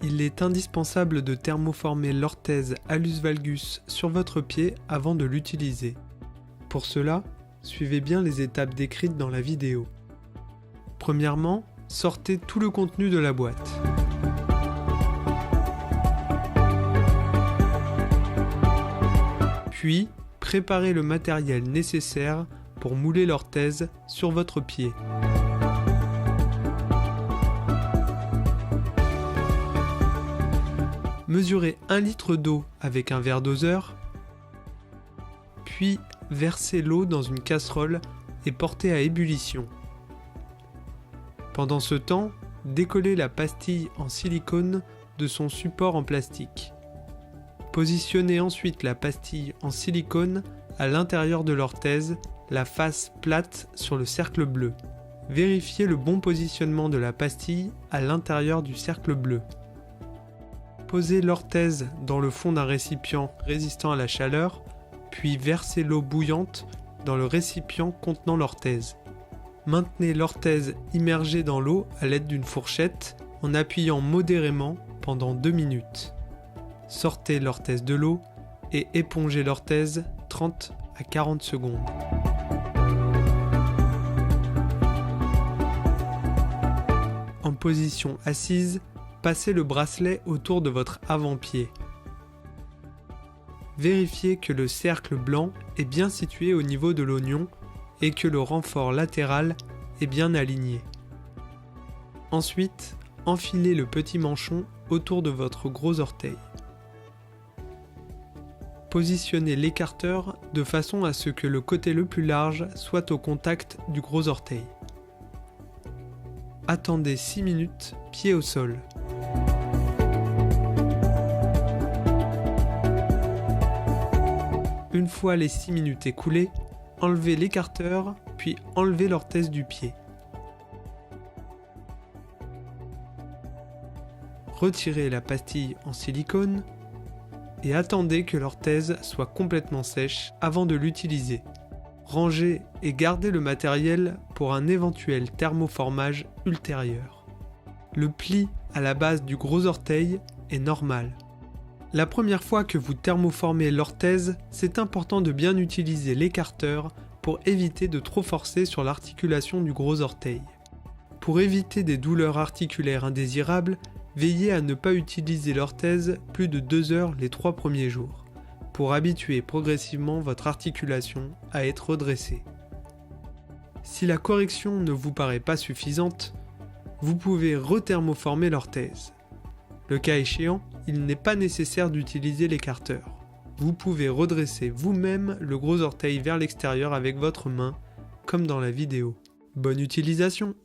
il est indispensable de thermoformer l'orthèse hallus valgus sur votre pied avant de l'utiliser. Pour cela, suivez bien les étapes décrites dans la vidéo. Premièrement, sortez tout le contenu de la boîte. Puis, préparez le matériel nécessaire pour mouler l'orthèse sur votre pied. Mesurez 1 litre d'eau avec un verre doseur, puis versez l'eau dans une casserole et portez à ébullition. Pendant ce temps, décollez la pastille en silicone de son support en plastique. Positionnez ensuite la pastille en silicone à l'intérieur de l'orthèse, la face plate sur le cercle bleu. Vérifiez le bon positionnement de la pastille à l'intérieur du cercle bleu. Posez l'orthèse dans le fond d'un récipient résistant à la chaleur, puis versez l'eau bouillante dans le récipient contenant l'orthèse. Maintenez l'orthèse immergée dans l'eau à l'aide d'une fourchette en appuyant modérément pendant 2 minutes. Sortez l'orthèse de l'eau et épongez l'orthèse 30 à 40 secondes. En position assise, passez le bracelet autour de votre avant-pied. Vérifiez que le cercle blanc est bien situé au niveau de l'oignon et que le renfort latéral est bien aligné. Ensuite, enfilez le petit manchon autour de votre gros orteil. Positionnez l'écarteur de façon à ce que le côté le plus large soit au contact du gros orteil. Attendez 6 minutes, pied au sol. Une fois les 6 minutes écoulées, enlevez l'écarteur, puis enlevez l'orthèse du pied. Retirez la pastille en silicone et attendez que l'orthèse soit complètement sèche avant de l'utiliser. Rangez et gardez le matériel pour un éventuel thermoformage ultérieur. Le pli à la base du gros orteil est normal. La première fois que vous thermoformez l'orthèse, c'est important de bien utiliser l'écarteur pour éviter de trop forcer sur l'articulation du gros orteil. Pour éviter des douleurs articulaires indésirables, veillez à ne pas utiliser l'orthèse plus de 2 heures les 3 premiers jours, pour habituer progressivement votre articulation à être redressée. Si la correction ne vous paraît pas suffisante, vous pouvez rethermoformer l'orthèse. Le cas échéant, il n'est pas nécessaire d'utiliser l'écarteur. Vous pouvez redresser vous-même le gros orteil vers l'extérieur avec votre main, comme dans la vidéo. Bonne utilisation!